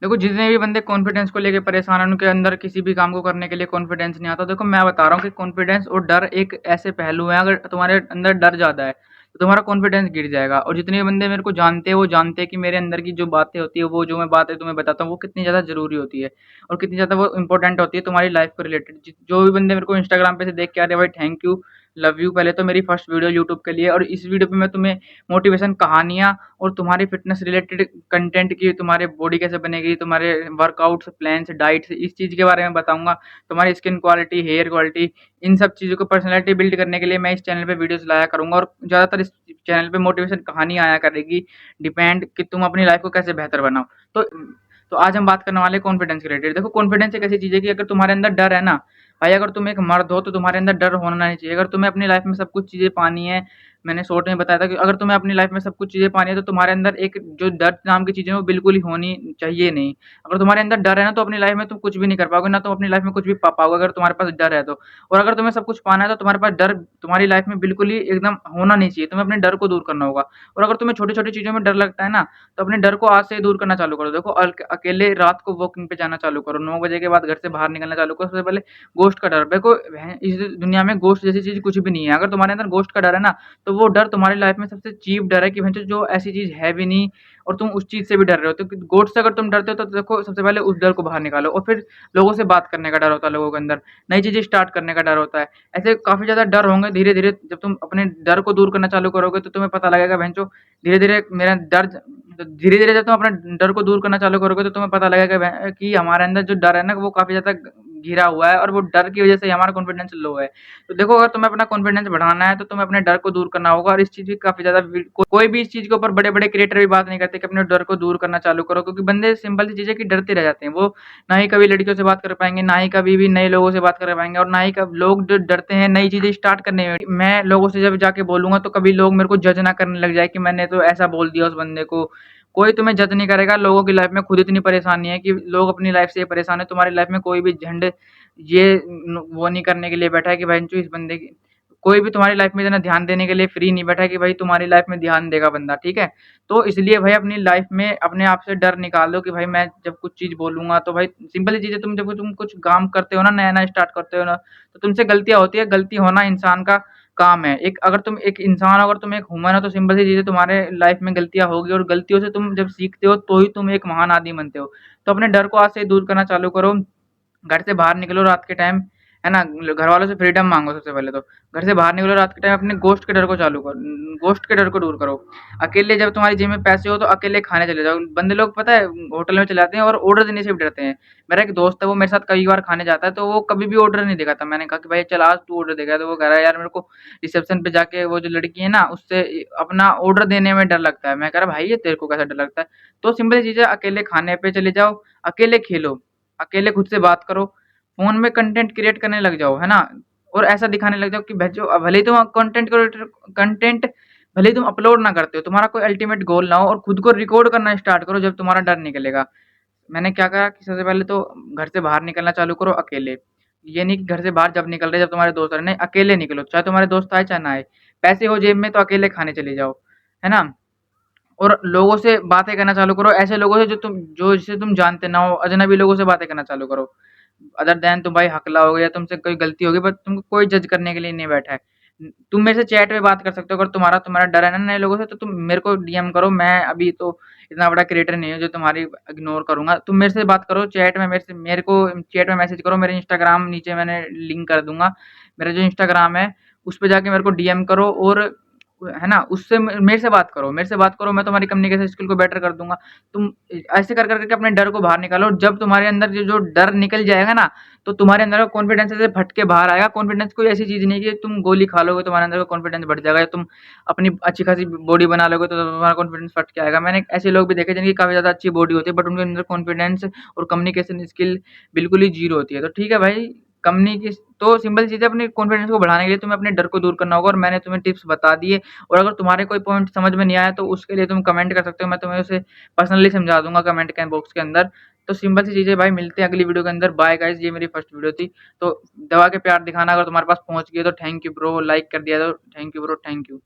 देखो जितने भी बंदे कॉन्फिडेंस को लेके परेशान हैं, उनके अंदर किसी भी काम को करने के लिए कॉन्फिडेंस नहीं आता। देखो मैं बता रहा हूँ कि कॉन्फिडेंस और डर एक ऐसे पहलू हैं, अगर तुम्हारे अंदर डर ज़्यादा है तो तुम्हारा कॉन्फिडेंस गिर जाएगा। और जितने भी बंदे मेरे को जानते हैं वो जानते हैं कि मेरे अंदर की जो बातें होती है, वो जो मैं बातें तुम्हें बताता हूँ वो कितनी ज़्यादा ज़रूरी होती है और कितनी ज़्यादा वो इंपॉर्टेंट होती है तुम्हारी लाइफ को रिलेटेड। जो भी बंदे मेरे को इंस्टाग्राम पे से देख के आ रहे हैं, भाई थैंक यू, लव यू। पहले तो मेरी फर्स्ट वीडियो यूट्यूब के लिए, और इस वीडियो पे मैं तुम्हें मोटिवेशन कहानियाँ और तुम्हारी फिटनेस रिलेटेड कंटेंट की, तुम्हारे बॉडी कैसे बनेगी, तुम्हारे वर्कआउट्स, प्लान्स, डाइट्स, इस चीज़ के बारे में बताऊंगा। तुम्हारी स्किन क्वालिटी, हेयर क्वालिटी, इन सब चीज़ों को पर्सनैलिटी बिल्ड करने के लिए मैं इस चैनल पे वीडियोस लाया करूंगा। और ज़्यादातर इस चैनल पे मोटिवेशन कहानी आया करेगी, डिपेंड कि तुम अपनी लाइफ को कैसे बेहतर बनाओ। तो तो आज हम बात करने वाले कॉन्फिडेंस के रिलेटेड। देखो कॉन्फिडेंस एक ऐसी चीज़ है कि अगर तुम्हारे अंदर डर है ना भाई, अगर तुम एक मर्द हो तो तुम्हारे अंदर डर होना नहीं चाहिए। अगर तुम्हें अपनी लाइफ में सब कुछ चीज़ें पानी है, मैंने शॉर्ट में बताया था कि अगर तुम्हें अपनी लाइफ में सब कुछ चीज़ें पानी है तो तुम्हारे अंदर एक जो डर नाम की चीज़ें वो बिल्कुल ही होनी चाहिए नहीं। अगर तुम्हारे अंदर डर है ना तो अपनी लाइफ में तुम कुछ भी नहीं कर पाओगे, ना तुम अपनी लाइफ में कुछ भी पा पाओगे अगर तुम्हारे पास डर है तो। और अगर तुम्हें सब कुछ पाना है तो तुम्हारे पास डर तुम्हारी लाइफ में बिल्कुल ही एकदम होना नहीं चाहिए। तुम्हें अपने डर को दूर करना होगा। और अगर तुम्हें छोटी छोटी चीज़ों में डर लगता है ना, तो अपने डर को आज से ही दूर करना चालू करो। देखो अकेले रात को वॉकिंग पे जाना चालू करो, 9 बजे के बाद घर से बाहर निकलना चालू करो। सबसे पहले गोश्त का डर, देखो इस दुनिया में गोश्त जैसी चीज़ कुछ भी नहीं है। अगर तुम्हारे अंदर गोश्त का डर है ना, तो वो डर तुम्हारी लाइफ में सबसे चीप डर है कि भैंचो जो ऐसी चीज़ है भी नहीं और तुम उस चीज़ से भी डर रहे हो। तो गोश्त से अगर तुम डरते हो तो देखो सबसे पहले उस डर को बाहर निकालो। और फिर लोगों से बात करने का डर होता है लोगों के अंदर, नई चीज़ें स्टार्ट करने का डर होता है। ऐसे काफ़ी ज़्यादा डर होंगे। धीरे-धीरे जब तुम अपने डर को दूर करना चालू करोगे तो तुम्हें पता लगेगा भैंचो धीरे-धीरे मेरा डर, धीरे-धीरे जब तुम अपना डर को दूर करना चालू करोगे तो तुम्हें पता लगेगा कि हमारे अंदर जो डर है ना वो काफ़ी ज़्यादा घिरा हुआ है और वो डर की वज़ह से हमारा कॉन्फिडेंस लो है। तो देखो अगर तुम्हें अपना कॉन्फिडेंस बढ़ाना है तो तुम्हें अपने डर को दूर करना होगा। और इस चीज़ की काफ़ी ज़्यादा कोई भी इस चीज़ के ऊपर बड़े-बड़े क्रिएटर भी बात नहीं करते कि अपने डर को दूर करना चालू करो, क्योंकि बंदे सिंपल सी चीज़ है कि डरते रह जाते हैं। वो ना ही कभी लड़कियों से बात कर पाएँगे, ना ही कभी भी नए लोगों से बात कर पाएँगे, और ना ही कब लोग जो डरते हैं नई चीज़ें स्टार्ट करने में। मैं लोगों से जब जाके बोलूँगा तो कभी लोग मेरे को जज ना करने लग जाए कि मैंने तो ऐसा बोल दिया उस बंदे को। कोई तुम्हें जज नहीं करेगा। लोगों की लाइफ में खुद इतनी परेशानी है कि लोग अपनी लाइफ से परेशान है। तुम्हारी लाइफ में कोई भी झंड ये वो नहीं करने के लिए बैठा है कि भाई इस बंदे की, कोई भी तुम्हारी लाइफ में इतना ध्यान देने के लिए फ्री नहीं बैठा है कि भाई तुम्हारी लाइफ में ध्यान देगा बंदा, ठीक है। तो इसलिए भाई अपनी लाइफ में अपने आप से डर निकाल दो कि भाई मैं जब कुछ चीज़ बोलूँगा तो भाई सिंपल सी चीज़ है, तुम जब तुम कुछ काम करते हो ना, नया-नया स्टार्ट करते हो ना, तो तुमसे गलतियाँ होती है। गलती होना इंसान का काम है। एक अगर तुम एक इंसान हो, अगर तुम एक ह्यूमन हो, तो सिंपल सी चीज़ है तुम्हारे लाइफ में गलतियाँ होगी और गलतियों से तुम जब सीखते हो तो ही तुम एक महान आदमी बनते हो। तो अपने डर को आज से ही दूर करना चालू करो। घर से बाहर निकलो रात के टाइम, है ना? घर वालों से फ्रीडम माँगो सबसे पहले तो। घर से बाहर निकलो रात के टाइम, अपने गोश्त के डर को चालू करो, गोश्त के डर को दूर करो। अकेले जब तुम्हारी जेब में पैसे हो तो अकेले खाने चले जाओ। बंदे लोग पता है होटल में चले जाते हैं और ऑर्डर देने से भी डरते हैं। मेरा एक दोस्त है, वो मेरे साथ कई बार खाने जाता है तो वो कभी भी ऑर्डर नहीं देगा था। मैंने कहा कि भाई चल आज तू ऑर्डर देगा, तो वो कह रहा है यार मेरे को रिसेप्शन पे जाके वो जो लड़की है ना उससे अपना ऑर्डर देने में डर लगता है। मैं कह रहा भाई ये तेरे को कैसा डर लगता है? तो सिंपल चीज़ है, अकेले खाने पे चले जाओ, अकेले खेलो, अकेले खुद से बात करो, फ़ोन में कंटेंट क्रिएट करने लग जाओ, है ना? और ऐसा दिखाने लग जाओ कि भैंचो भले ही तुम कंटेंट भले ही तुम अपलोड ना करते हो, तुम्हारा कोई अल्टीमेट गोल ना हो, और खुद को रिकॉर्ड करना स्टार्ट करो जब तुम्हारा डर निकलेगा। मैंने क्या कहा कि सबसे पहले तो घर से बाहर निकलना चालू करो अकेले। ये नहीं कि घर से बाहर जब निकल रहे जब तुम्हारे दोस्त आ रहे, नहीं अकेले निकलो, चाहे तुम्हारे दोस्त आए चाहे ना आए। पैसे हो जेब में तो अकेले खाने चले जाओ, है ना? और लोगों से बातें करना चालू करो, ऐसे लोगों से जो जिसे तुम जानते ना हो, अजनबी लोगों से बातें करना चालू करो। अदर देन तुम भाई हकला हो गया, तुमसे कोई गलती हो गई, बट तुमको कोई जज करने के लिए नहीं बैठा है। तुम मेरे से चैट में बात कर सकते हो। अगर तुम्हारा तुम्हारा डर है ना नए लोगों से, तो तुम मेरे को डीएम करो। मैं अभी तो इतना बड़ा क्रिएटर नहीं हूँ जो तुम्हारी इग्नोर करूंगा। तुम मेरे से बात करो चैट में, मेरे को चैट में मैसेज करो। मेरे इंस्टाग्राम नीचे मैंने लिंक कर दूंगा। मेरा जो इंस्टाग्राम है उस पे जाके मेरे को डीएम करो, और है ना, उससे मेरे से बात करो, मेरे से बात करो, मैं तुम्हारी कम्युनिकेशन स्किल को बेटर कर दूंगा। तुम ऐसे कर करके अपने डर को बाहर निकालो। जब तुम्हारे अंदर जो डर निकल जाएगा ना, तो तुम्हारे अंदर का कॉन्फिडेंस ऐसे फट के बाहर आएगा। कॉन्फिडेंस कोई ऐसी चीज़ नहीं है कि तुम गोली खा लोगे तुम्हारे अंदर का कॉन्फिडेंस बढ़ जाएगा, या तुम अपनी अच्छी खासी बॉडी बना लोगे तो तुम्हारा कॉन्फिडेंस फट के आएगा। मैंने ऐसे लोग भी देखे जिनकी काफ़ी ज़्यादा अच्छी बॉडी होती है, बट उनके अंदर कॉन्फिडेंस और कम्युनिकेशन स्किल बिल्कुल ही ज़ीरो होती है। तो ठीक है भाई, कम्युनिकेश तो सिंपल चीज़ है, अपने कॉन्फिडेंस को बढ़ाने के लिए तुम्हें अपने डर को दूर करना होगा, और मैंने तुम्हें टिप्स बता दिए। और अगर तुम्हारे कोई पॉइंट समझ में नहीं आया तो उसके लिए तुम कमेंट कर सकते हो, मैं तुम्हें उसे पर्सनली समझा दूँगा कमेंट के बॉक्स के अंदर। तो सिंपल सी चीज़ है भाई, मिलते हैं अगली वीडियो के अंदर। बाय गाइज़, ये मेरी फर्स्ट वीडियो थी। तो दबा के प्यार दिखाना, अगर तुम्हारे पास पहुँच गई तो थैंक यू ब्रो, लाइक कर दिया तो thank you bro, thank you.